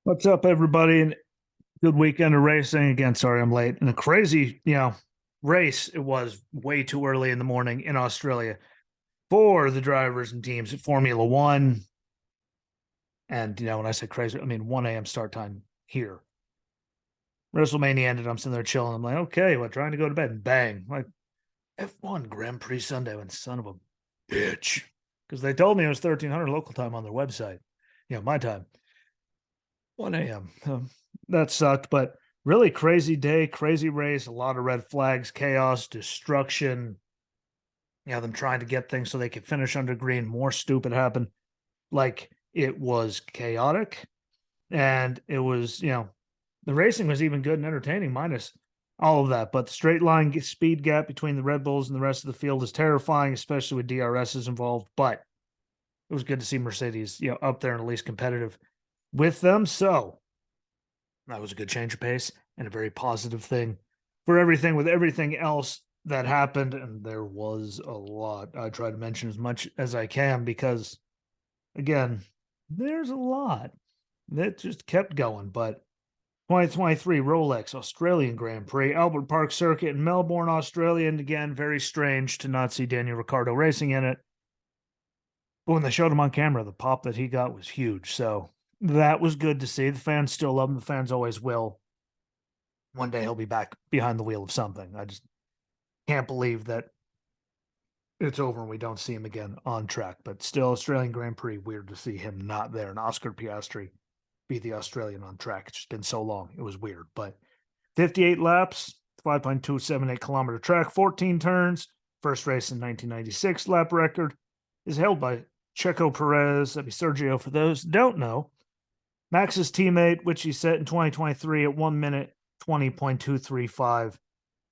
What's up, everybody? And good weekend of racing. Again, sorry I'm late. And a crazy, race. It was way too early in the morning in Australia for the drivers and teams at Formula One. And, when I say crazy, I mean 1 a.m. start time here. WrestleMania ended. I'm sitting there chilling. I'm like, okay, well, trying to go to bed. And bang. Like, F1 Grand Prix Sunday. And son of a bitch. Because they told me it was 1300 local time on their website. My time. 1 a.m. That sucked, but really crazy day, crazy race, a lot of red flags, chaos, destruction. Them trying to get things so they could finish under green. More stupid happened. Like it was chaotic, and it was, the racing was even good and entertaining, minus all of that. But the straight line speed gap between the Red Bulls and the rest of the field is terrifying, especially with DRSs involved. But it was good to see Mercedes, up there and at least competitive with them. So that was a good change of pace and a very positive thing for everything with everything else that happened. And there was a lot. I try to mention as much as I can because, again, there's a lot that just kept going. But 2023 Rolex Australian Grand Prix, Albert Park Circuit in Melbourne, Australia. And again, very strange to not see Daniel Ricciardo racing in it. But when they showed him on camera, the pop that he got was huge. So that was good to see. The fans still love him. The fans always will. One day he'll be back behind the wheel of something. I just can't believe that it's over and we don't see him again on track. But still, Australian Grand Prix, weird to see him not there. And Oscar Piastri be the Australian on track. It's just been so long. It was weird. But 58 laps, 5.278 kilometer track, 14 turns. First race in 1996 lap record is held by Checo Perez. That'd be Sergio for those who don't know. Max's teammate, which he set in 2023 at 1 minute 20.235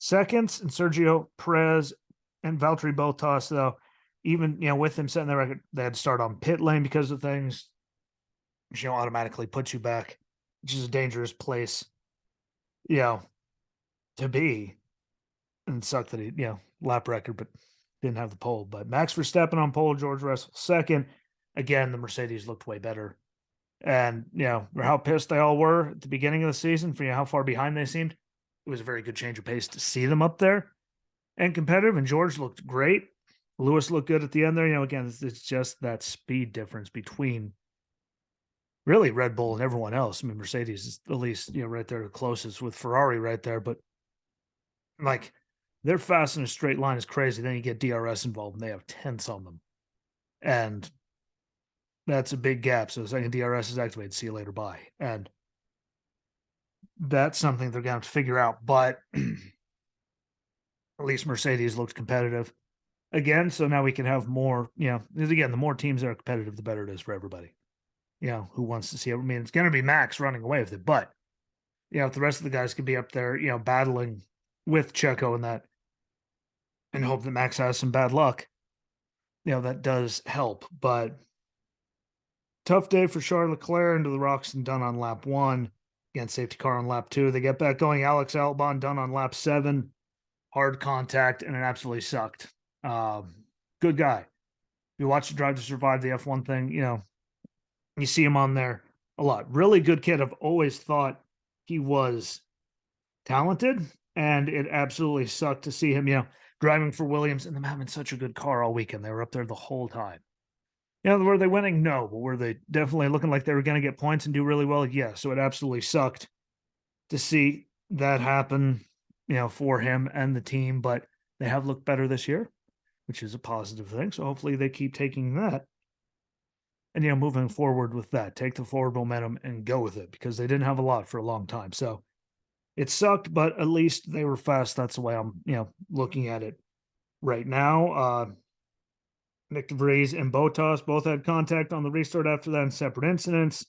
seconds. And Sergio Perez and Valtteri Bottas, though, even with him setting the record, they had to start on pit lane because of things, which automatically puts you back, which is a dangerous place, to be. And it sucked that he, lap record, but didn't have the pole. But Max Verstappen on pole, George Russell second. Again, the Mercedes looked way better. And, how pissed they all were at the beginning of the season for how far behind they seemed. It was a very good change of pace to see them up there and competitive. And George looked great. Lewis looked good at the end there. Again, it's just that speed difference between really Red Bull and everyone else. I mean, Mercedes is at least, right there, the closest with Ferrari right there. But like, they're fast in a straight line is crazy. Then you get DRS involved and they have tenths on them. And that's a big gap. So the second DRS is activated, see you later, bye. And that's something they're going to have to figure out. But at least Mercedes looked competitive again. So now we can have more, again, the more teams that are competitive, the better it is for everybody, who wants to see it. I mean, it's going to be Max running away with it. But, if the rest of the guys could be up there, battling with Checo and that, and hope that Max has some bad luck, that does help. But tough day for Charles Leclerc into the rocks and done on lap one. Again, safety car on lap two. They get back going. Alex Albon done on lap 7. Hard contact, and it absolutely sucked. Good guy. You watch the Drive to Survive, the F1 thing, you see him on there a lot. Really good kid. I've always thought he was talented, and it absolutely sucked to see him, driving for Williams and them having such a good car all weekend. They were up there the whole time. Were they winning? No. But were they definitely looking like they were going to get points and do really well? Yeah. So it absolutely sucked to see that happen, for him and the team. But they have looked better this year, which is a positive thing. So hopefully they keep taking that and, moving forward with that. Take the forward momentum and go with it because they didn't have a lot for a long time. So it sucked, but at least they were fast. That's the way I'm, looking at it right now. Nick DeVries and Bottas both had contact on the restart after that in separate incidents.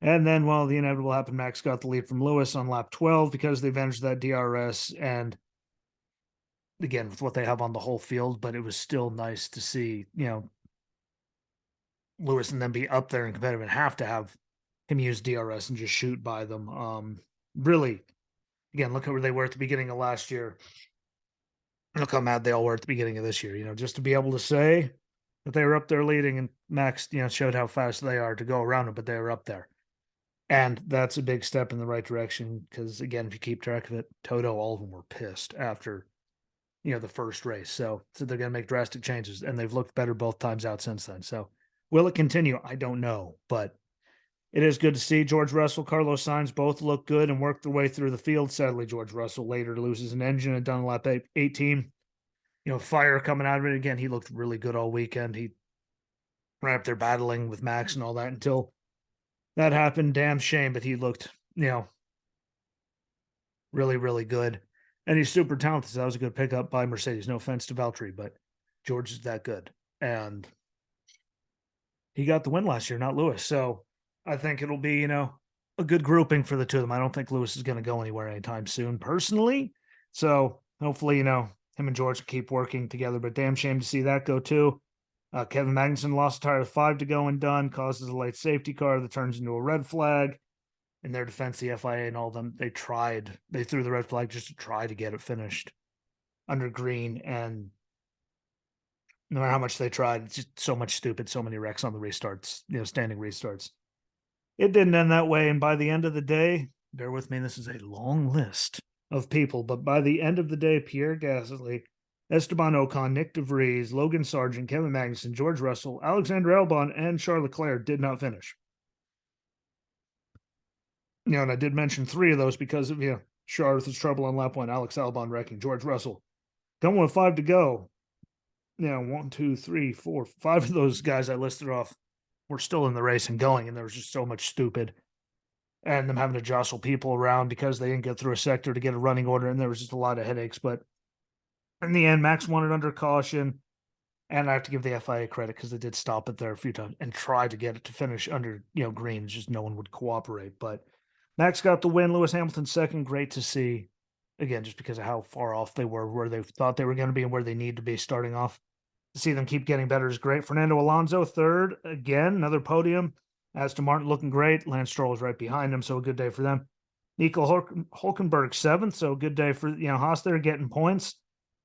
And then, the inevitable happened. Max got the lead from Lewis on lap 12 because they avenged that DRS. And again, with what they have on the whole field, but it was still nice to see, Lewis and them be up there and competitive and have to have him use DRS and just shoot by them. Really, again, look at where they were at the beginning of last year. Look how mad they all were at the beginning of this year, just to be able to say that they were up there leading and Max, showed how fast they are to go around them, but they were up there. And that's a big step in the right direction because, again, if you keep track of it, Toto, all of them were pissed after, the first race. So they're going to make drastic changes, and they've looked better both times out since then. So will it continue? I don't know, but it is good to see George Russell, Carlos Sainz both look good and work their way through the field. Sadly, George Russell later loses an engine at Dunlap 18. Fire coming out of it again. He looked really good all weekend. He ran up there battling with Max and all that until that happened. Damn shame, but he looked, really, really good. And he's super talented. So that was a good pickup by Mercedes. No offense to Valtteri, but George is that good. And he got the win last year, not Lewis. So I think it'll be, a good grouping for the two of them. I don't think Lewis is going to go anywhere anytime soon, personally. So hopefully, him and George can keep working together. But damn shame to see that go too. Kevin Magnussen lost a tire with 5 to go and done, causes a late safety car that turns into a red flag. In their defense, the FIA and all of them, they threw the red flag just to try to get it finished under green. And no matter how much they tried, it's just so much stupid, so many wrecks on the restarts, standing restarts. It didn't end that way. And by the end of the day, bear with me, this is a long list of people, but by the end of the day, Pierre Gasly, Esteban Ocon, Nick DeVries, Logan Sargent, Kevin Magnussen, George Russell, Alexander Albon, and Charles Leclerc did not finish. And I did mention 3 of those because of, Charles with trouble on lap 1, Alex Albon wrecking, George Russell. Coming with 5 to go. 1, 2, 3, 4, 5 of those guys I listed off were still in the race and going, and there was just so much stupid. And them having to jostle people around because they didn't get through a sector to get a running order, and there was just a lot of headaches. But in the end, Max won it under caution. And I have to give the FIA credit because they did stop it there a few times and try to get it to finish under, green. It's just no one would cooperate. But Max got the win. Lewis Hamilton second. Great to see. Again, just because of how far off they were, where they thought they were going to be and where they need to be starting off. To see them keep getting better is great. Fernando Alonso third. Again, another podium. Aston Martin looking great. Lance Stroll is right behind him, so a good day for them. Nico Hulkenberg seventh, so a good day for Haas there getting points.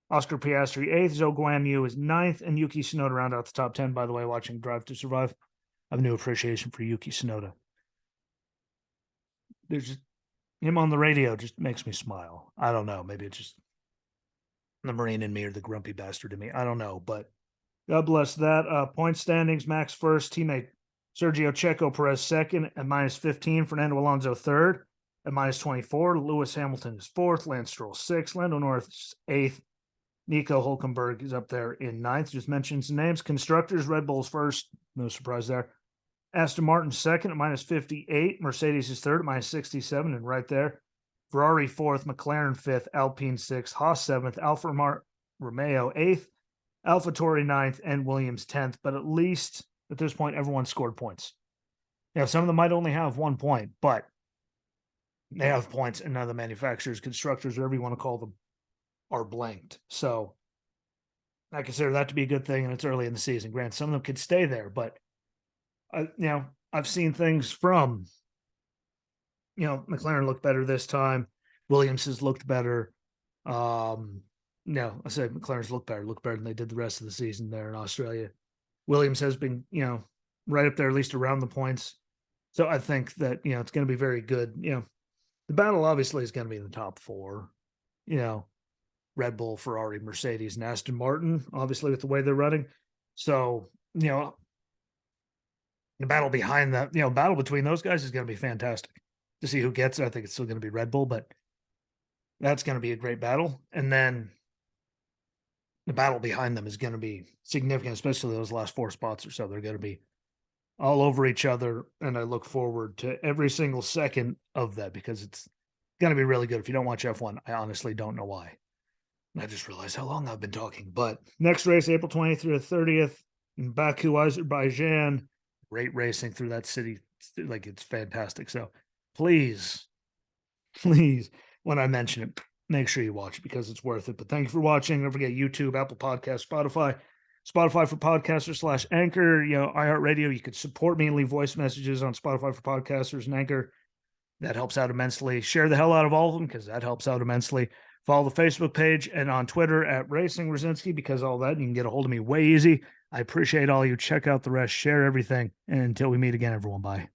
Oscar Piastri 8th, Zhou Guanyu is 9th, and Yuki Tsunoda round out the top 10, by the way, watching Drive to Survive. I have a new appreciation for Yuki Tsunoda. There's just him on the radio just makes me smile. I don't know. Maybe it's just the Marine in me or the grumpy bastard in me. I don't know, but God bless that. Point standings, Max first, teammate Sergio Checo Perez second at -15, Fernando Alonso third at -24, Lewis Hamilton is fourth, Lance Stroll sixth, Lando Norris is 8th, Nico Hulkenberg is up there in 9th. Just mentioned some names. Constructors, Red Bull's first. No surprise there. Aston Martin second at -58. Mercedes is third at -67, and right there. Ferrari 4th, McLaren 5th, Alpine 6th, Haas 7th, Alfa Romeo 8th, AlphaTauri 9th, and Williams 10th. But at least at this point, everyone scored points. Some of them might only have 1 point, but they have points, and none of the manufacturers, constructors, whatever you want to call them, are blanked. So I consider that to be a good thing, and it's early in the season. Granted, some of them could stay there, but I've seen things from McLaren look better this time. Williams has looked better. I said McLaren's look better than they did the rest of the season there in Australia. Williams has been right up there, at least around the points. So I think that it's going to be very good. The battle obviously is going to be in the top 4. Red Bull, Ferrari, Mercedes, and Aston Martin, obviously with the way they're running. So, the battle behind that, battle between those guys is going to be fantastic to see who gets it. I think it's still going to be Red Bull, but that's going to be a great battle. And then the battle behind them is going to be significant, especially those last 4 spots or so. They're going to be all over each other. And I look forward to every single second of that because it's going to be really good. If you don't watch F1, I honestly don't know why. I just realized how long I've been talking. But next race, April 20th through the 30th in Baku, Azerbaijan. Great racing through that city. It's fantastic. So please, when I mention it, make sure you watch it because it's worth it. But thank you for watching. Don't forget YouTube, Apple Podcasts, Spotify for podcasters / Anchor, iHeartRadio. You could support me and leave voice messages on Spotify for podcasters and Anchor. That helps out immensely. Share the hell out of all of them because that helps out immensely. Follow the Facebook page and on Twitter at Racing Rosinski because all that, you can get a hold of me way easy. I appreciate all you. Check out the rest. Share everything. And until we meet again, everyone, bye.